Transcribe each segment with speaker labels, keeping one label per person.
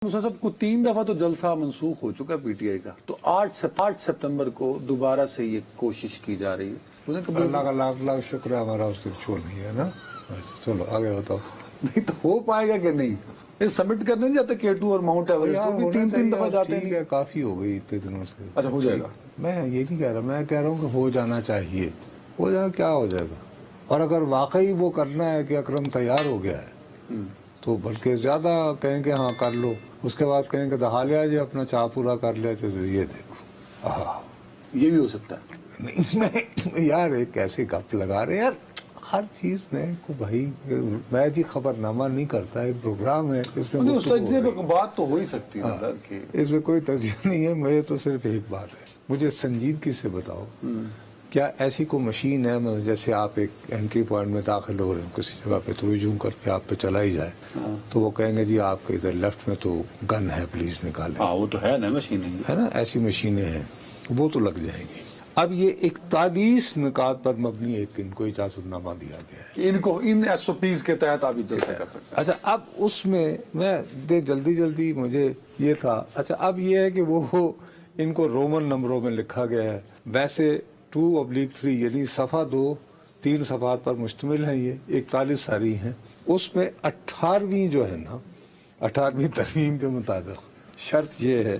Speaker 1: صاحب کو 3 دفعہ تو جلسہ منسوخ ہو چکا ہے پی ٹی آئی کا، تو 8 ستمبر کو دوبارہ سے یہ کوشش کی جا رہی ہے۔
Speaker 2: اللہ کا لاکھ لاکھ شکر ہے، ہمارا اس سے چھوڑ نہیں ہے نا۔ چلو آگے بتاؤ۔
Speaker 1: نہیں تو ہو پائے گا کہ نہیں؟ یہ سبمٹ کرنے نہیں جاتے K2 اور ماؤنٹ ایوریسٹ، وہ بھی 3 دفعہ جاتے ہیں۔
Speaker 2: ٹھیک ہے، کافی ہو گئی اتنے دنوں سے۔
Speaker 1: اچھا ہو جائے گا؟
Speaker 2: میں یہ نہیں کہہ رہا، میں کہہ رہا ہوں کہ ہو جانا چاہیے۔ ہو جائے کیا ہو جائے گا؟ اور اگر واقعی وہ کرنا ہے کہ اکرم تیار ہو گیا ہے تو بلکہ زیادہ کہیں کہ ہاں کر لو، اس کے بعد کہیں کہ دہا لیا جی اپنا چاہ پورا کر لیا، تو یہ دیکھو
Speaker 1: یہ بھی ہو سکتا ہے۔
Speaker 2: نہیں میں یار ایک ایسے گپ لگا رہے یار، ہر چیز میں کو بھائی میں جی خبر نامہ نہیں کرتا، ایک پروگرام ہے اس میں
Speaker 1: بات تو ہو ہی سکتی ہے سر کہ
Speaker 2: اس میں کوئی ترجیح نہیں ہے۔ مجھے تو صرف ایک بات ہے، مجھے سنجیدگی سے بتاؤ کیا ایسی کوئی مشین ہے مطلب جیسے آپ ایک انٹری پوائنٹ میں داخل ہو رہے ہو کسی جگہ پہ تو یوں کر کے آپ پہ چلا ہی جائے تو وہ کہیں گے جی آپ کے ادھر لیفٹ میں تو گن ہے پلیز نکالیں۔
Speaker 1: ہاں وہ تو ہے نا مشین
Speaker 2: ہے نا، ایسی مشینیں ہیں وہ تو لگ جائیں گی۔ اب یہ 41 نکات پر مبنی ایک ان کو اجازت نامہ دیا گیا ہے،
Speaker 1: ان کو ان SOPs کے تحت آپ جلسہ کر سکتے ہیں۔
Speaker 2: اچھا اب اس میں جلدی مجھے یہ تھا، اچھا اب یہ ہے کہ وہ ان کو رومن نمبروں میں لکھا گیا ہے، ویسے 2/3 یعنی صفحہ 2 3 صفحات پر مشتمل ہے، یہ 41 ساری ہیں۔ اس میں 18ویں جو ہے نا، 18ویں ترمیم کے مطابق شرط یہ ہے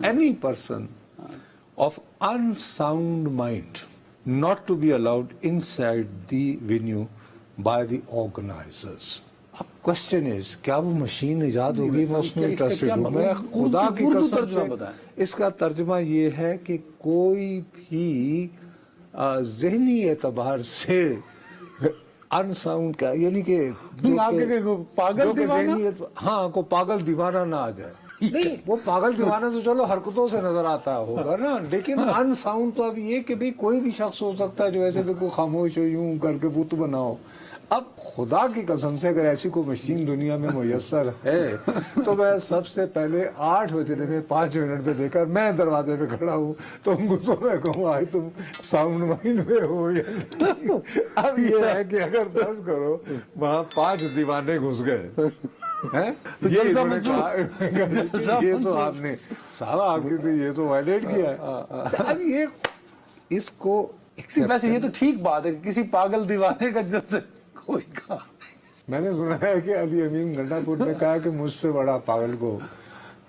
Speaker 2: any person of unsound mind not to be allowed inside the venue by the organizers۔ اب کوشچن از کیا وہ مشین ایجاد ہوگی؟ میں اس میں انٹرسٹڈ ہوں، میں خدا کی قسم سے اس کا ترجمہ یہ ہے کہ کوئی بھی ذہنی اعتبار سے انساؤنڈ کا یعنی کہ ہاں کو پاگل دیوانہ نہ آ جائے۔ نہیں وہ پاگل دیوانہ تو چلو حرکتوں سے نظر آتا ہوگا نا، لیکن ان ساؤنڈ تو اب یہ کہ بھی کوئی بھی شخص ہو سکتا ہے جو ایسے بالکل خاموش ہو یوں کر کے بت بناؤ۔ اب خدا کی قسم سے اگر ایسی کوئی مشین دنیا میں میسر ہے تو میں سب سے پہلے 8 بجے میں 5 منٹ پہ دے کر میں دروازے پہ کھڑا ہوں، تم کو تو میں کہوں آج تم ساؤنڈ مائنڈ میں ہو یا نہیں۔ اب یہ ہے کہ اگر فرض کرو وہاں 5 دیوانے گھس گئے، یہ تو آپ نے صاحب آپ کی یہ تو وائلیٹ کیا ہے۔ اب یہ اس کو
Speaker 1: ویسے یہ تو ٹھیک بات ہے کہ کسی پاگل دیوانے کا جلسہ کوئی کہا۔
Speaker 2: میں نے سنا ہے کہ علی امین گنڈا پور نے کہا کہ مجھ سے بڑا پاگل کو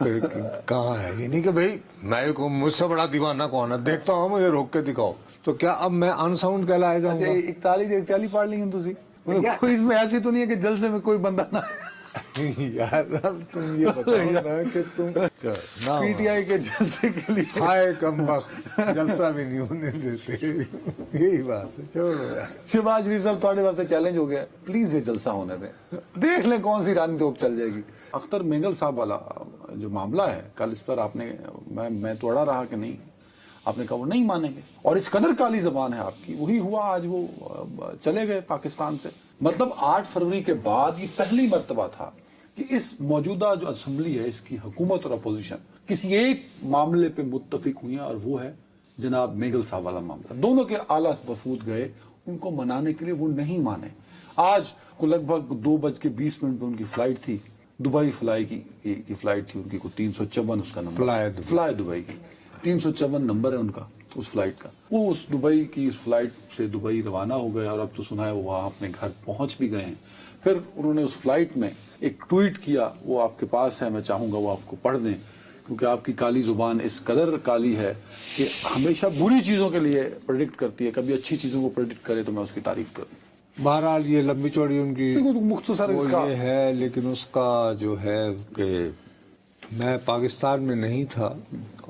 Speaker 2: کہاں ہے، یعنی کہ بھائی میں کو مجھ سے بڑا دیوانہ کون ہے، دیکھتا ہوں مجھے روک کے دکھاؤ۔ تو کیا اب میں ان ساؤنڈ کہلائے جاؤں گا؟
Speaker 1: 41 پڑھ لی ہیں تسی؟ کوئی اس میں ایسی تو نہیں ہے کہ جلسے میں کوئی بندہ نہ
Speaker 2: یار اب تم یہ بتاؤ نا کہ تم
Speaker 1: پی ٹی آئی کے جلسے کے لیے
Speaker 2: ہائے کم وقت جلسہ بھی نہیں ہونے دیتے، یہی بات ہے۔ چھوڑو یار،
Speaker 1: شہباز شریف صاحب تھوڑے واسطے چیلنج ہو گیا، پلیز یہ جلسہ ہونے دیں، دیکھ لیں کون سی رانی توپ چل جائے گی۔ اختر مینگل صاحب والا جو معاملہ ہے، کل اس پر آپ نے میں تو اڑا رہا کہ نہیں، آپ نے کہا وہ نہیں مانیں گے، اور اس قدر کالی زبان ہے آپ کی، وہی ہوا آج وہ چلے گئے پاکستان سے۔ مطلب 8 فروری کے بعد یہ پہلی مرتبہ تھا کہ اس موجودہ جو اسمبلی ہے اس کی حکومت اور اپوزیشن کسی ایک معاملے پہ متفق ہوئی ہیں، اور وہ ہے جناب میگل صاحب والا معاملہ۔ دونوں کے اعلیٰ وفود گئے ان کو منانے کے لیے، وہ نہیں مانے۔ آج کو لگ بھگ 2:20 پہ ان کی فلائٹ تھی، دبئی فلائی کی فلائٹ تھی ان کی، 354 اس کا نمبر، فلائی دبئی کی 354 نمبر ہے ان کا اس فلائٹ کا۔ وہ اس دبئی کی اس فلائٹ سے دبئی روانہ ہو گئے، اور اب تو سنا ہے وہ وہاں اپنے گھر پہنچ بھی گئے ہیں۔ پھر انہوں نے اس فلائٹ میں ایک ٹویٹ کیا، وہ آپ کے پاس ہے، میں چاہوں گا وہ آپ کو پڑھ دیں، کیونکہ آپ کی کالی زبان اس قدر کالی ہے کہ ہمیشہ بری چیزوں کے لیے پریڈکٹ کرتی ہے، کبھی اچھی چیزوں کو پریڈکٹ کرے تو میں اس کی تعریف کروں۔
Speaker 2: بہرحال یہ لمبی چوڑی ان کی
Speaker 1: مختصر
Speaker 2: وہ یہ ہے، لیکن اس کا جو ہے کہ میں پاکستان میں نہیں تھا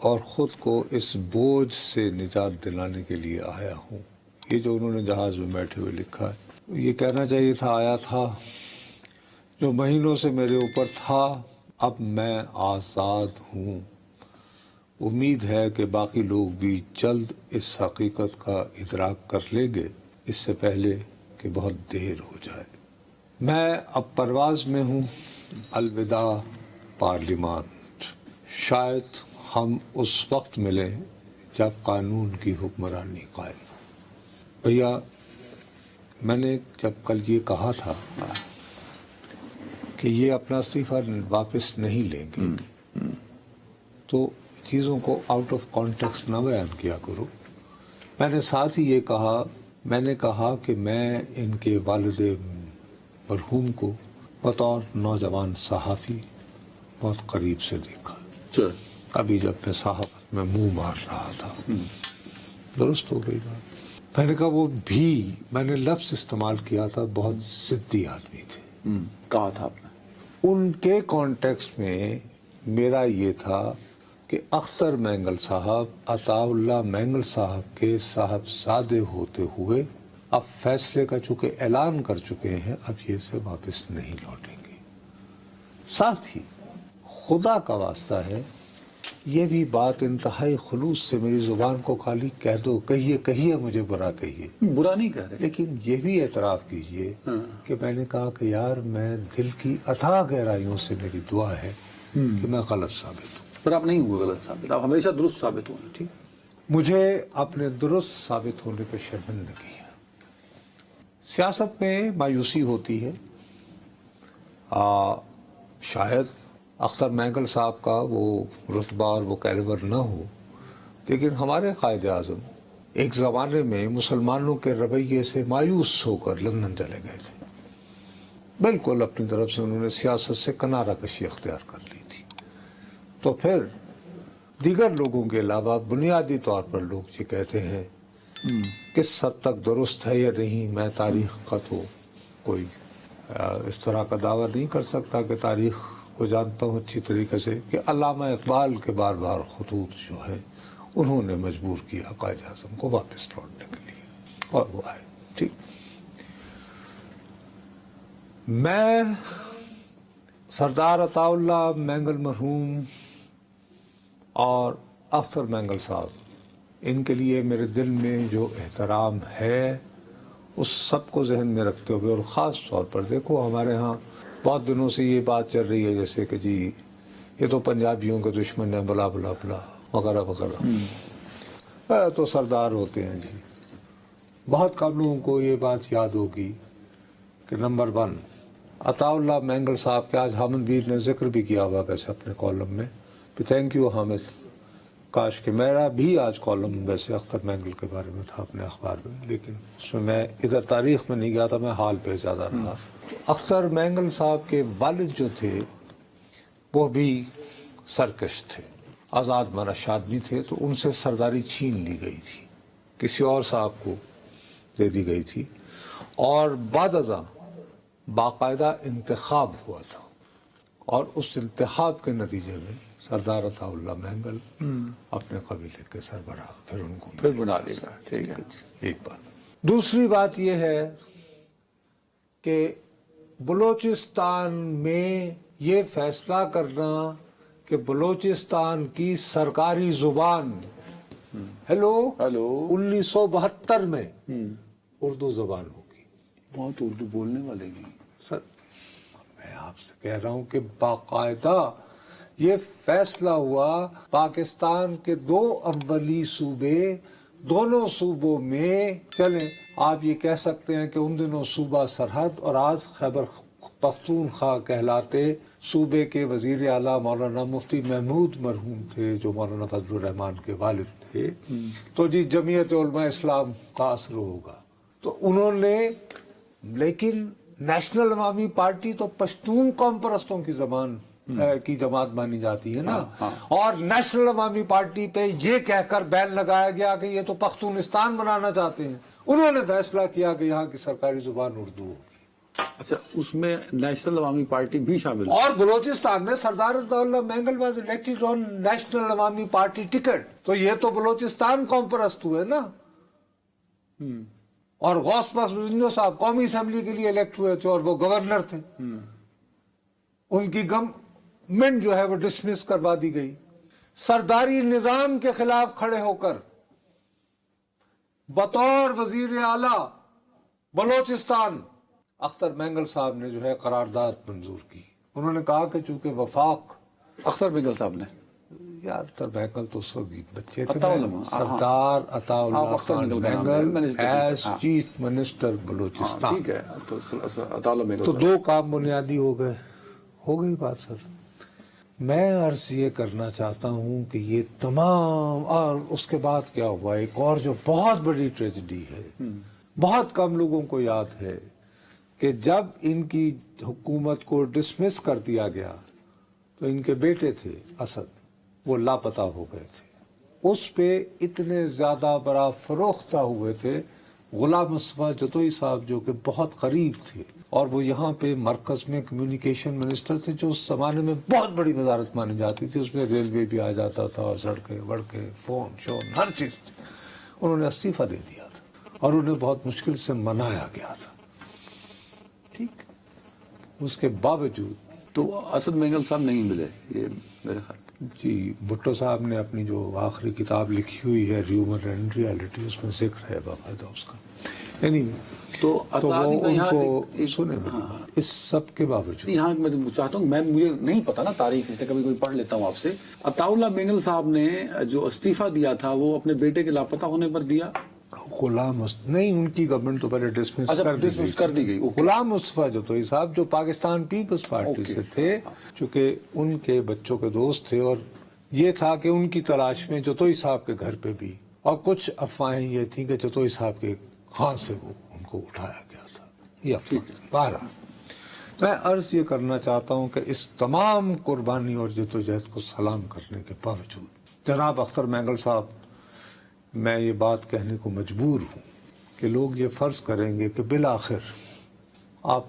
Speaker 2: اور خود کو اس بوجھ سے نجات دلانے کے لیے آیا ہوں۔ یہ جو انہوں نے جہاز میں بیٹھے ہوئے لکھا ہے، یہ کہنا چاہیے تھا آیا تھا جو مہینوں سے میرے اوپر تھا، اب میں آزاد ہوں۔ امید ہے کہ باقی لوگ بھی جلد اس حقیقت کا ادراک کر لیں گے، اس سے پہلے کہ بہت دیر ہو جائے۔ میں اب پرواز میں ہوں، الوداع پارلیمانٹ۔ شاید ہم اس وقت ملیں جب قانون کی حکمرانی قائم ہو۔ بھیا میں نے جب کل یہ کہا تھا کہ یہ اپنا استعفیٰ واپس نہیں لیں گے تو چیزوں کو آؤٹ آف کانٹیکسٹ نہ بیان کیا کرو. میں نے ساتھ ہی یہ کہا، میں نے کہا کہ میں ان کے والد مرحوم کو بطور نوجوان صحافی بہت قریب سے دیکھا. ابھی جب میں صحافت میں منہ مار رہا تھا، درست ہو گئی بات. میں نے کہا وہ بھی، میں نے لفظ استعمال کیا تھا، بہت ضدی آدمی تھے.
Speaker 1: کہا تھا آپ نے.
Speaker 2: ان کے کانٹیکسٹ میں میرا یہ تھا کہ اختر مینگل صاحب عطا اللہ مینگل صاحب کے صاحبزادے ہوتے ہوئے اب فیصلے کا چونکہ اعلان کر چکے ہیں، اب یہ سے واپس نہیں لوٹیں گے. ساتھ ہی خدا کا واسطہ ہے، یہ بھی بات انتہائی خلوص سے میری زبان کو خالی کہہ دو، کہیے کہیے، مجھے برا کہیے،
Speaker 1: برا نہیں کہہ رہے،
Speaker 2: لیکن یہ بھی اعتراف کیجئے کہ میں نے کہا کہ یار میں دل کی اتھاہ گہرائیوں سے میری دعا ہے کہ میں غلط ثابت ہوں.
Speaker 1: پر آپ نہیں ہوئے غلط ثابت، آپ ہمیشہ درست ثابت ہوئے.
Speaker 2: ٹھیک، مجھے اپنے درست ثابت ہونے پہ شرمندگی ہے. سیاست میں مایوسی ہوتی ہے. شاید اختر مینگل صاحب کا وہ رتبہ اور وہ کیلیبر نہ ہو، لیکن ہمارے قائد اعظم ایک زمانے میں مسلمانوں کے رویے سے مایوس ہو کر لندن چلے گئے تھے. بالکل اپنی طرف سے انہوں نے سیاست سے کنارہ کشی اختیار کر لی تھی. تو پھر دیگر لوگوں کے علاوہ بنیادی طور پر لوگ یہ کہتے ہیں کس حد تک درست ہے یا نہیں. میں تاریخ کا تو کوئی اس طرح کا دعویٰ نہیں کر سکتا کہ تاریخ کو جانتا ہوں اچھی طریقے سے، کہ علامہ اقبال کے بار بار خطوط جو ہے انہوں نے مجبور کیا قائد اعظم کو واپس لوٹنے کے لیے، اور وہ ہے. ٹھیک، میں سردار عطا اللہ مینگل مرحوم اور اختر مینگل صاحب، ان کے لیے میرے دل میں جو احترام ہے اس سب کو ذہن میں رکھتے ہوئے، اور خاص طور پر دیکھو ہمارے ہاں بہت دنوں سے یہ بات چل رہی ہے جیسے کہ جی یہ تو پنجابیوں کے دشمن ہیں، بلا بلا بلا وغیرہ وغیرہ. تو سردار ہوتے ہیں جی. بہت کم لوگوں کو یہ بات یاد ہوگی کہ نمبر 1 عطا اللہ مینگل صاحب کے آج حامد میر نے ذکر بھی کیا ہوا ویسے اپنے کالم میں. تھینک یو حامد، کاش کہ میرا بھی آج کالم ویسے اختر مینگل کے بارے میں تھا اپنے اخبار میں، لیکن اس میں میں ادھر تاریخ میں نہیں گیا تھا، میں حال پہ زیادہ رہا. اختر مینگل صاحب کے والد جو تھے وہ بھی سرکش تھے، آزاد مرش آدمی تھے، تو ان سے سرداری چھین لی گئی تھی، کسی اور صاحب کو دے دی گئی تھی، اور بعد ازاں باقاعدہ انتخاب ہوا تھا، اور اس انتخاب کے نتیجے میں سردار عطا اللہ مینگل اپنے قبیلے کے سربراہ پھر ان کو
Speaker 1: پھر بنا دے گا. ٹھیک ہے.
Speaker 2: ایک بات. دوسری بات یہ ہے کہ بلوچستان میں یہ فیصلہ کرنا کہ بلوچستان کی سرکاری زبان ہیلو 1972 میں اردو زبان ہوگی.
Speaker 1: وہاں تو اردو بولنے والے نہیں.
Speaker 2: سر میں آپ سے کہہ رہا ہوں کہ باقاعدہ یہ فیصلہ ہوا پاکستان کے 2 اولی صوبے، دونوں صوبوں میں چلیں آپ یہ کہہ سکتے ہیں کہ ان دنوں صوبہ سرحد اور آج خیبر پختونخوا کہلاتے صوبے کے وزیر اعلیٰ مولانا مفتی محمود مرحوم تھے جو مولانا فضل الرحمان کے والد تھے. تو جی جمعیت علماء اسلام کا اثر ہوگا. تو انہوں نے، لیکن نیشنل عوامی پارٹی تو پشتون قوم پرستوں کی زبان کی جماعت مانی جاتی ہے نا، اور نیشنل عوامی پارٹی پہ یہ کہہ کر بین لگایا گیا کہ یہ تو پختونستان بنانا چاہتے ہیں. انہوں نے فیصلہ کیا کہ یہاں کی سرکاری زبان اردو ہوگی.
Speaker 1: اچھا، اس میں نیشنل عوامی پارٹی بھی شامل ہے.
Speaker 2: اور بلوچستان میں Sardar Ataullah Mengal was elected on national Awami party ticket. تو یہ تو بلوچستان قوم پرست ہوئے نا. اور غوث بخش بزنجو صاحب قومی اسمبلی کے لیے الیکٹ ہوئے تھے اور وہ گورنر تھے. ان کی گورنمنٹ جو ہے وہ ڈسمس کروا دی گئی. سرداری نظام کے خلاف کھڑے ہو کر بطور وزیر اعلیٰ بلوچستان اختر مینگل صاحب نے جو ہے قرارداد منظور کی. انہوں نے کہا کہ چونکہ وفاق
Speaker 1: اختر مینگل صاحب نے،
Speaker 2: یار اختر مینگل تو سو بچے
Speaker 1: عطا
Speaker 2: تھے،
Speaker 1: اللہ
Speaker 2: سردار عطا اللہ
Speaker 1: اختر
Speaker 2: خان
Speaker 1: مینگل کا نام ہے،
Speaker 2: Mengal
Speaker 1: minister,
Speaker 2: as chief minister Balochistan.
Speaker 1: ٹھیک ہے. تو عطا اللہ مینگل
Speaker 2: تو
Speaker 1: صاحب.
Speaker 2: 2 کام بنیادی ہو گئے. ہو گئی بات سر. میں عرض یہ کرنا چاہتا ہوں کہ یہ تمام، اور اس کے بعد کیا ہوا، ایک اور جو بہت بڑی ٹریجڈی ہے، بہت کم لوگوں کو یاد ہے، کہ جب ان کی حکومت کو ڈسمس کر دیا گیا تو ان کے بیٹے تھے اسد، وہ لاپتہ ہو گئے تھے. اس پہ اتنے زیادہ برا فروختہ ہوئے تھے. غلام مصطفیٰ جتوئی صاحب جو کہ بہت قریب تھے، اور وہ یہاں پہ مرکز میں کمیونیکیشن منسٹر تھے، جو اس زمانے میں بہت بڑی وزارت مانی جاتی تھی. اس میں ریلوے بھی آ جاتا تھا، اور سڑکیں وڑکیں، فون شون، ہر چیز. انہوں نے استعفیٰ دے دیا تھا اور انہیں بہت مشکل سے منایا گیا تھا. ٹھیک، اس کے باوجود
Speaker 1: تو اسد مینگل صاحب نہیں ملے، یہ میرے خیال.
Speaker 2: جی بھٹو صاحب نے اپنی جو آخری کتاب لکھی ہوئی ہے ریومر اینڈ ریالٹی، اس میں ذکر ہے باقاعدہ اس کا. یعنی
Speaker 1: تو
Speaker 2: وہ ان
Speaker 1: یہاں
Speaker 2: کو سنیں، اس سب کے باوجود
Speaker 1: یہاں میں چاہتا ہوں، مجھے نہیں پتا نا تاریخ، اس لیے کبھی کوئی پڑھ لیتا ہوں آپ سے. عطا اللہ مینگل صاحب نے جو استعفیٰ دیا تھا وہ اپنے بیٹے کے لاپتہ ہونے پر دیا.
Speaker 2: غلام نہیں، ان کی گورنمنٹ تو پہلے ڈسمس
Speaker 1: کر دی گئی.
Speaker 2: غلام مصطفیٰ جتوئی صاحب جو پاکستان پیپلز پارٹی سے تھے، چونکہ ان کے بچوں کے دوست تھے، اور یہ تھا کہ ان کی تلاش میں جتوئی صاحب کے گھر پہ بھی، اور کچھ افواہیں یہ تھیں کہ جتوئی صاحب کے خان سے وہ ان کو اٹھایا گیا تھا. یہ افواہ. بہرحال میں عرض یہ کرنا چاہتا ہوں کہ اس تمام قربانی اور جدوجہد کو سلام کرنے کے باوجود جناب اختر مینگل صاحب، میں یہ بات کہنے کو مجبور ہوں کہ لوگ یہ فرض کریں گے کہ بالآخر آپ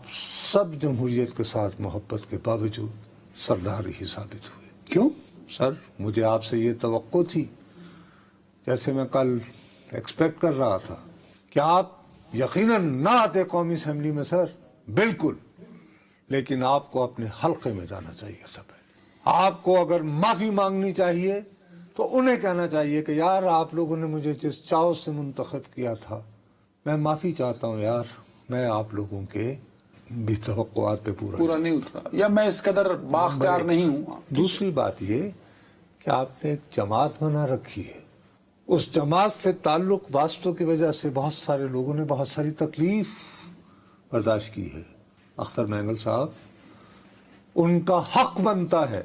Speaker 2: سب جمہوریت کے ساتھ محبت کے باوجود سردار ہی ثابت ہوئے.
Speaker 1: کیوں
Speaker 2: سر؟ مجھے آپ سے یہ توقع تھی، جیسے میں کل ایکسپیکٹ کر رہا تھا، کہ آپ یقیناً نہ آتے قومی اسمبلی میں سر، بالکل، لیکن آپ کو اپنے حلقے میں جانا چاہیے تھا. پہلے آپ کو اگر معافی مانگنی چاہیے تو انہیں کہنا چاہیے کہ یار آپ لوگوں نے مجھے جس چاؤ سے منتخب کیا تھا، میں معافی چاہتا ہوں یار، میں آپ لوگوں کے بھی توقعات پہ پورا
Speaker 1: نہیں اترا، یا میں اس قدر بااختیار نہیں ہوں.
Speaker 2: دوسری بات یہ کہ آپ نے ایک جماعت بنا رکھی ہے، اس جماعت سے تعلق واسطوں کی وجہ سے بہت سارے لوگوں نے بہت ساری تکلیف برداشت کی ہے. اختر مینگل صاحب، ان کا حق بنتا ہے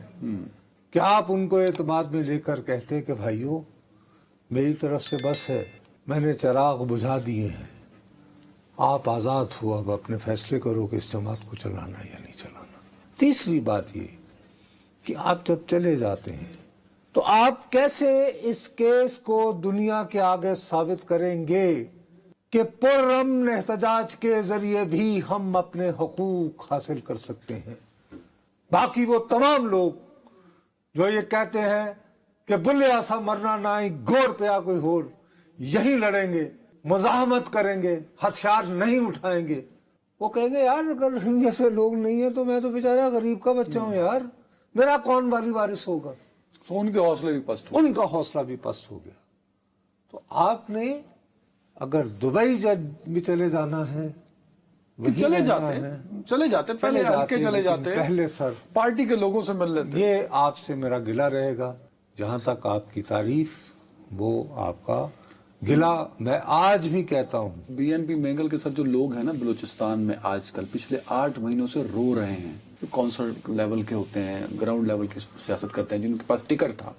Speaker 2: کہ آپ ان کو اعتماد میں لے کر کہتے کہ بھائیو میری طرف سے بس ہے، میں نے چراغ بجھا دیے ہیں، آپ آزاد ہو، اب اپنے فیصلے کرو کہ اس جماعت کو چلانا یا نہیں چلانا. تیسری بات یہ کہ آپ جب چلے جاتے ہیں تو آپ کیسے اس کیس کو دنیا کے آگے ثابت کریں گے کہ پرامن احتجاج کے ذریعے بھی ہم اپنے حقوق حاصل کر سکتے ہیں. باقی وہ تمام لوگ جو یہ کہتے ہیں کہ بلے ایسا مرنا نہ گور پہ آ کوئی ہور، یہی لڑیں گے، مزاحمت کریں گے، ہتھیار نہیں اٹھائیں گے، وہ کہیں گے یار اگر ہم جیسے لوگ نہیں ہیں تو میں تو بیچارہ غریب کا بچہ ہوں یار، میرا کون والی وارث ہوگا.
Speaker 1: تو ان کے حوصلے بھی پست
Speaker 2: ان کا حوصلہ بھی پست ہو گیا. تو آپ نے اگر دبئی بھی چلے جانا ہے،
Speaker 1: چلے جاتے پہلے ہم کے چلے جاتے،
Speaker 2: پہلے سر
Speaker 1: پارٹی کے لوگوں سے مل لیتے.
Speaker 2: یہ آپ سے میرا گلہ رہے گا، جہاں تک آپ کی تعریف وہ آپ کا گلہ میں آج بھی کہتا ہوں.
Speaker 1: بی این پی مینگل کے ساتھ جو لوگ ہیں نا بلوچستان میں آج کل پچھلے 8 مہینوں سے رو رہے ہیں، کونسل لیول کے ہوتے ہیں، گراؤنڈ لیول کی سیاست کرتے ہیں، جن کے پاس ٹکٹ تھا،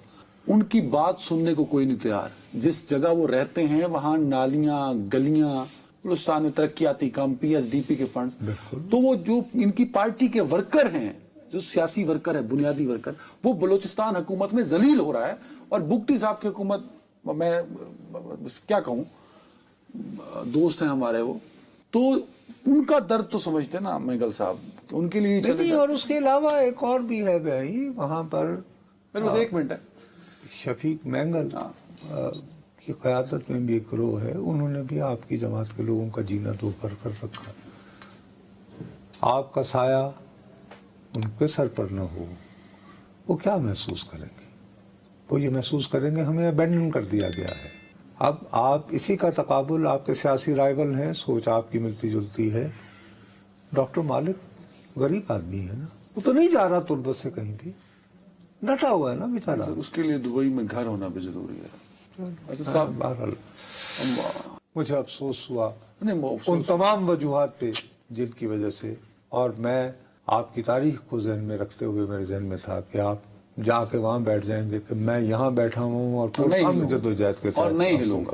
Speaker 1: ان کی بات سننے کو کوئی نہیں تیار. جس جگہ وہ رہتے ہیں وہاں نالیاں، گلیاں، بلوچستان میں ترقیاتی کام، پی ایس ڈی پی کے فنڈز، تو وہ جو ان کی پارٹی کے ورکر ہیں، جو سیاسی ورکر ہے، بنیادی ورکر، وہ بلوچستان حکومت میں ذلیل ہو رہا ہے. اور بگٹی صاحب کی حکومت، میں کیا کہوں، دوست ہیں ہمارے وہ، تو ان کا درد تو سمجھتے نا مینگل صاحب، ان کے لیے چلے.
Speaker 2: اور اس کے علاوہ ایک اور بھی ہے بھائی وہاں پر،
Speaker 1: میرے پاس 1 منٹ ہے.
Speaker 2: شفیق مینگل کی قیادت میں بھی ایک گروہ ہے، انہوں نے بھی آپ کی جماعت کے لوگوں کا جینا دو پر کر رکھا. آپ کا سایہ ان کے سر پر نہ ہو، وہ کیا محسوس کریں گے؟ وہ یہ محسوس کریں گے ہمیں ابینڈن کر دیا گیا ہے. اب آپ اسی کا تقابل، آپ کے سیاسی رائیول ہیں، سوچ آپ کی ملتی جلتی ہے. ڈاکٹر مالک غریب آدمی ہے نا، وہ تو نہیں جا رہا تربت سے کہیں بھی، ڈٹا ہوا ہے نا بیچارہ.
Speaker 1: اس کے لیے دبئی میں گھر ہونا بھی ضروری ہے. اچھا صاحب،
Speaker 2: بہرحال مجھے افسوس ہوا ان تمام وجوہات پہ جن کی وجہ سے، اور میں آپ کی تاریخ کو ذہن میں رکھتے ہوئے میرے ذہن میں تھا کہ آپ جا کے وہاں بیٹھ جائیں گے کہ میں یہاں بیٹھا ہوں اور
Speaker 1: نہیں
Speaker 2: پرامن
Speaker 1: ہلوں گا،
Speaker 2: جدوجہد کے
Speaker 1: اور
Speaker 2: تحت
Speaker 1: نہیں ہلوں گا.